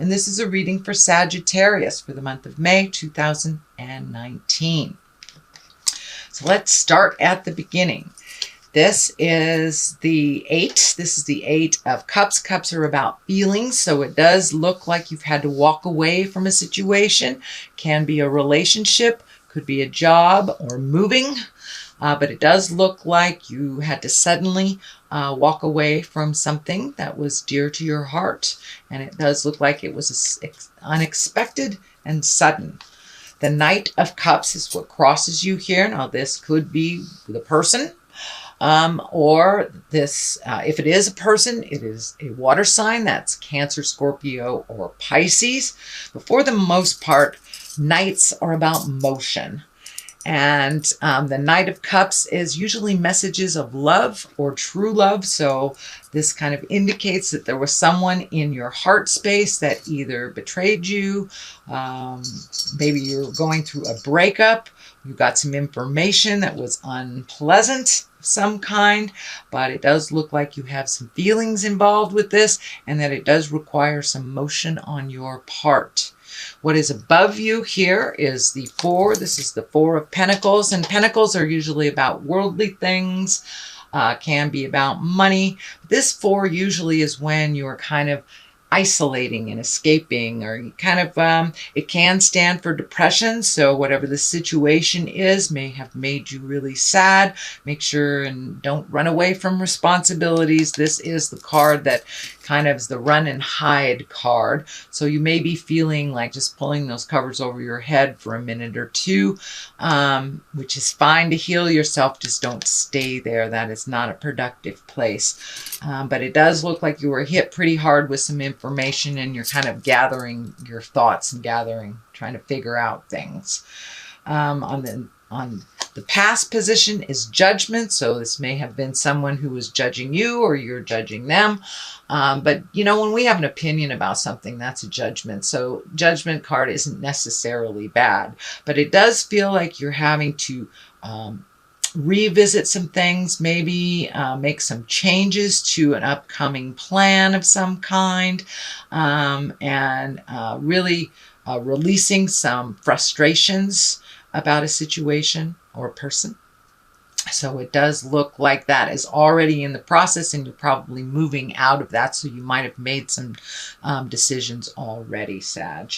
and this is a reading for Sagittarius for the month of May 2019. So let's start at the beginning. This is the 8. This is the 8 of Cups. Cups are about feelings, so it does look like you've had to walk away from a situation. Can be a relationship, could be a job or moving, but it does look like you had to suddenly walk away from something that was dear to your heart, and it does look like it was unexpected and sudden. The Knight of Cups is what crosses you here. Now, this could be the person. Or this, if it is a person, it is a water sign. That's Cancer, Scorpio, or Pisces. But for the most part, Knights are about motion. And the Knight of Cups is usually messages of love or true love. So this kind of indicates that there was someone in your heart space that either betrayed you, maybe you're going through a breakup, you got some information that was unpleasant of some kind, but it does look like you have some feelings involved with this and that it does require some motion on your part. What is above you here is the 4. This is the 4 of Pentacles, and Pentacles are usually about worldly things, can be about money. This 4 usually is when you're kind of isolating and escaping, or kind of, it can stand for depression. So whatever the situation is may have made you really sad. Make sure and don't run away from responsibilities. This is the card that kind of is the run and hide card. So you may be feeling like just pulling those covers over your head for a minute or two, which is fine to heal yourself. Just don't stay there. That is not a productive place. But it does look like you were hit pretty hard with some information and you're kind of gathering your thoughts and trying to figure out things. On the past position is Judgment. So this may have been someone who was judging you or you're judging them. But, you know, when we have an opinion about something, that's a judgment. So Judgment card isn't necessarily bad, but it does feel like you're having to revisit some things, maybe make some changes to an upcoming plan of some kind, and really releasing some frustrations about a situation or a person. So it does look like that is already in the process and you're probably moving out of that. So you might have made some decisions already, Sag.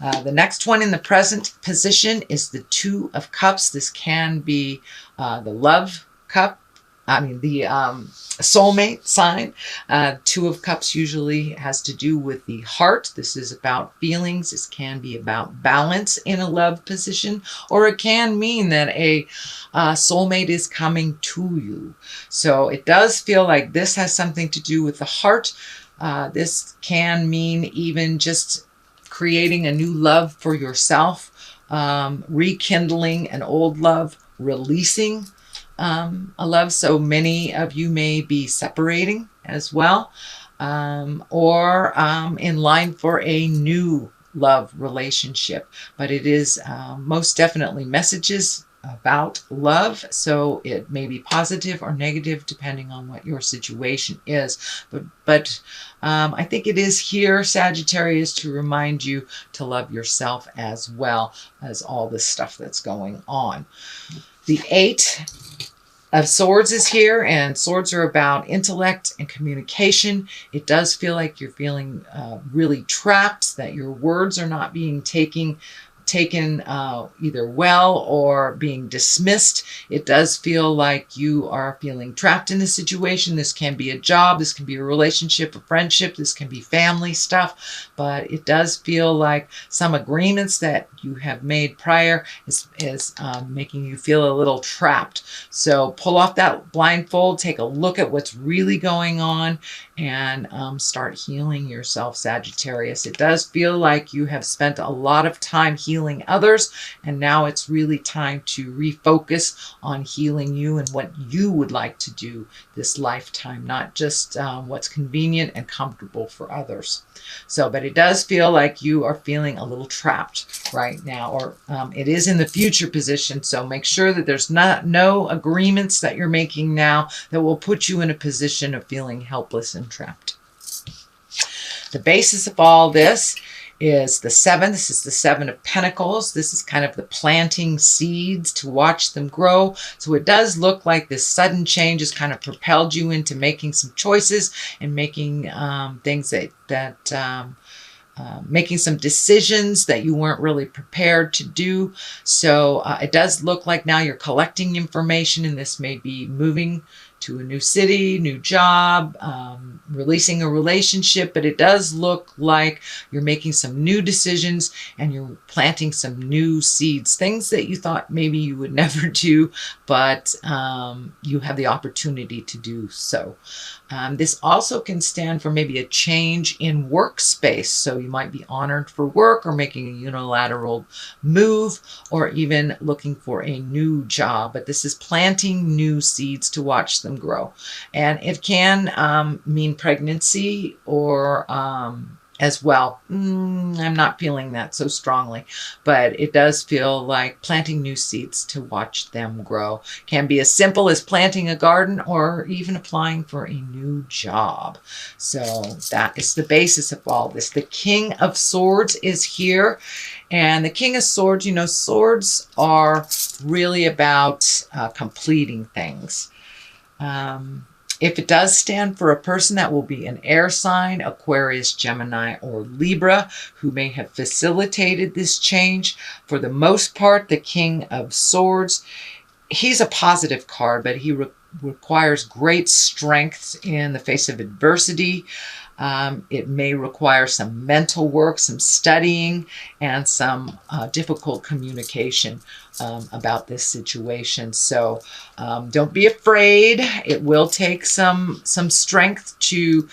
The next one in the present position is the 2 of Cups. This can be the love cup. The soulmate sign. 2 of Cups usually has to do with the heart. This is about feelings. This can be about balance in a love position, or it can mean that a soulmate is coming to you. So it does feel like this has something to do with the heart. This can mean even just creating a new love for yourself, rekindling an old love, releasing a love. So many of you may be separating as well, or in line for a new love relationship. But it is most definitely messages about love. So it may be positive or negative depending on what your situation is. But I think it is here, Sagittarius, to remind you to love yourself as well as all this stuff that's going on. The 8 of Swords is here, and swords are about intellect and communication. It does feel like you're feeling really trapped, that your words are not being taken either well or being dismissed. It does feel like you are feeling trapped in a situation. This can be a job, this can be a relationship, a friendship, this can be family stuff, but it does feel like some agreements that you have made prior is making you feel a little trapped. So pull off that blindfold, take a look at what's really going on, and start healing yourself, Sagittarius. It does feel like you have spent a lot of time healing others, and now it's really time to refocus on healing you and what you would like to do this lifetime, not just what's convenient and comfortable for others. So, but it does feel like you are feeling a little trapped right now, or it is in the future position. So make sure that there's no agreements that you're making now that will put you in a position of feeling helpless and trapped. The basis of all this is the 7. This is the 7 of Pentacles. This is kind of the planting seeds to watch them grow. So it does look like this sudden change has kind of propelled you into making some choices and making things making some decisions that you weren't really prepared to do. So it does look like now you're collecting information, and this may be moving to a new city, new job, releasing a relationship, but it does look like you're making some new decisions and you're planting some new seeds, things that you thought maybe you would never do, but you have the opportunity to do so. This also can stand for maybe a change in workspace. So you might be honored for work or making a unilateral move or even looking for a new job. But this is planting new seeds to watch them grow. And it can mean pregnancy or as well. I'm not feeling that so strongly, but it does feel like planting new seeds to watch them grow. Can be as simple as planting a garden or even applying for a new job. So that is the basis of all this. The King of Swords is here. And the King of Swords, you know, swords are really about completing things. If it does stand for a person, that will be an air sign, Aquarius, Gemini, or Libra, who may have facilitated this change. For the most part, the King of Swords, he's a positive card, but he requires great strength in the face of adversity. It may require some mental work, some studying, and some difficult communication about this situation. So don't be afraid. It will take some strength to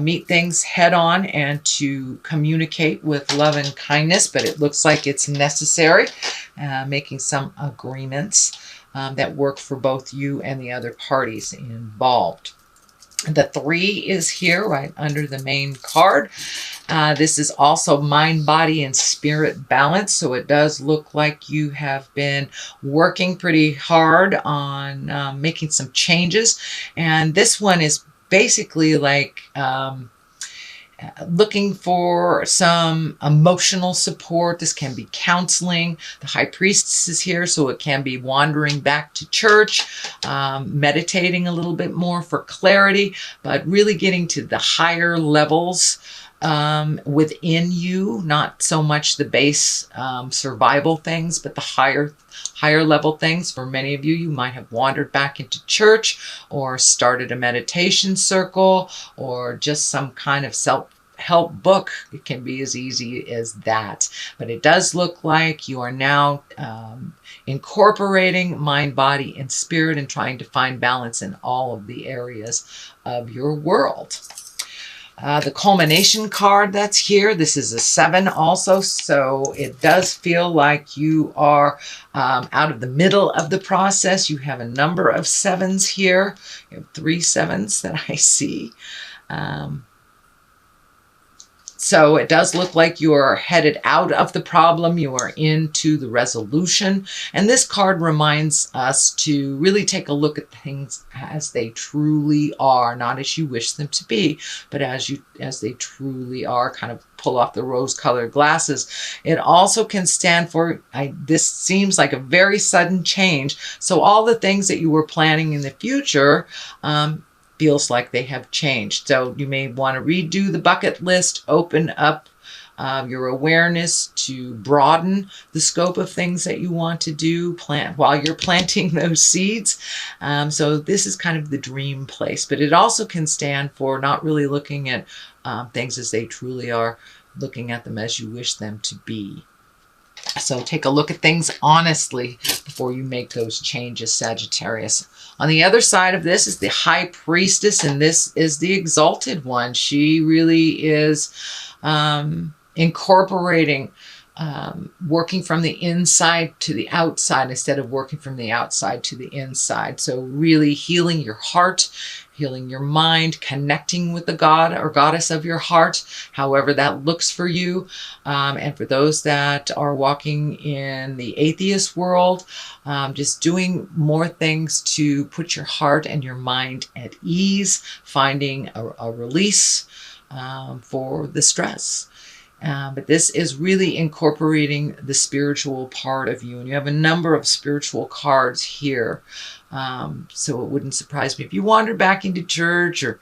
meet things head on and to communicate with love and kindness, but it looks like it's necessary, making some agreements that work for both you and the other parties involved. The 3 is here right under the main card. This is also mind, body, and spirit balance. So it does look like you have been working pretty hard on making some changes. And this one is basically like looking for some emotional support. This can be counseling. The High Priestess is here, so it can be wandering back to church, meditating a little bit more for clarity, but really getting to the higher levels within you, not so much the base survival things, but the higher level things. For many of you, you might have wandered back into church or started a meditation circle or just some kind of self-help book. It can be as easy as that. But it does look like you are now incorporating mind, body, and spirit and trying to find balance in all of the areas of your world. The culmination card that's here, this is a 7 also, so it does feel like you are out of the middle of the process. You have a number of 7s here. You have 3 7s that I see. So it does look like you are headed out of the problem. You are into the resolution. And this card reminds us to really take a look at things as they truly are, not as you wish them to be, but as they truly are. Kind of pull off the rose-colored glasses. It also can stand for, this seems like a very sudden change. So all the things that you were planning in the future, feels like they have changed. So you may want to redo the bucket list, open up your awareness to broaden the scope of things that you want to do while you're planting those seeds. So this is kind of the dream place, but it also can stand for not really looking at things as they truly are, looking at them as you wish them to be. So take a look at things honestly before you make those changes, Sagittarius. On the other side of this is the High Priestess, and this is the exalted one. She really is incorporating working from the inside to the outside instead of working from the outside to the inside. So really healing your heart, healing your mind, connecting with the god or goddess of your heart, however that looks for you. And for those that are walking in the atheist world, just doing more things to put your heart and your mind at ease, finding a release for the stress. But this is really incorporating the spiritual part of you. And you have a number of spiritual cards here. So it wouldn't surprise me if you wandered back into church or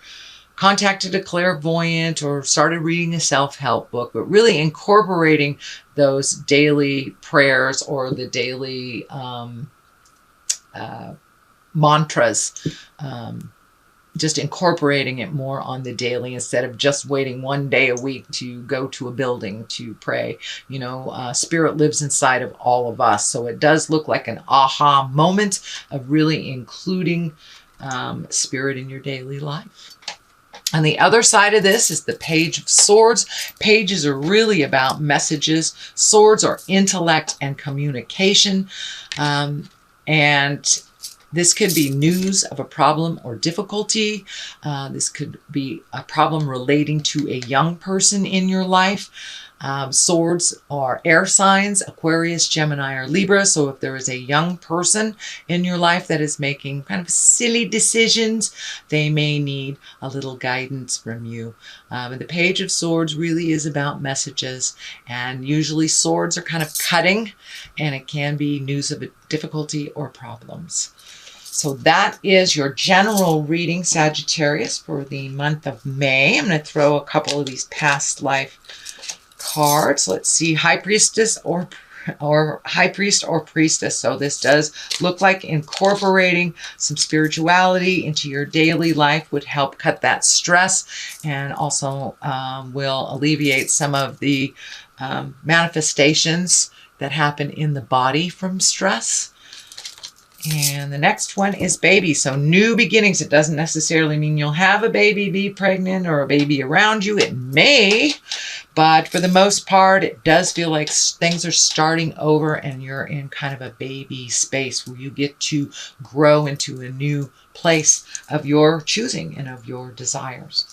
contacted a clairvoyant or started reading a self-help book, but really incorporating those daily prayers or the daily mantras, just incorporating it more on the daily instead of just waiting one day a week to go to a building to pray. You know, spirit lives inside of all of us. So it does look like an aha moment of really including spirit in your daily life. On the other side of this is the Page of Swords. Pages are really about messages. Swords are intellect and communication. And this could be news of a problem or difficulty. This could be a problem relating to a young person in your life. Swords are air signs, Aquarius, Gemini, or Libra. So if there is a young person in your life that is making kind of silly decisions, they may need a little guidance from you. And the Page of Swords really is about messages. And usually swords are kind of cutting, and it can be news of a difficulty or problems. So that is your general reading, Sagittarius, for the month of May. I'm going to throw a couple of these past life cards. Let's see, High Priestess or High Priest or Priestess. So this does look like incorporating some spirituality into your daily life would help cut that stress, and also will alleviate some of the manifestations that happen in the body from stress. And the next one is baby. So new beginnings. It doesn't necessarily mean you'll have a baby, be pregnant, or a baby around you. It may, but for the most part, it does feel like things are starting over and you're in kind of a baby space where you get to grow into a new place of your choosing and of your desires.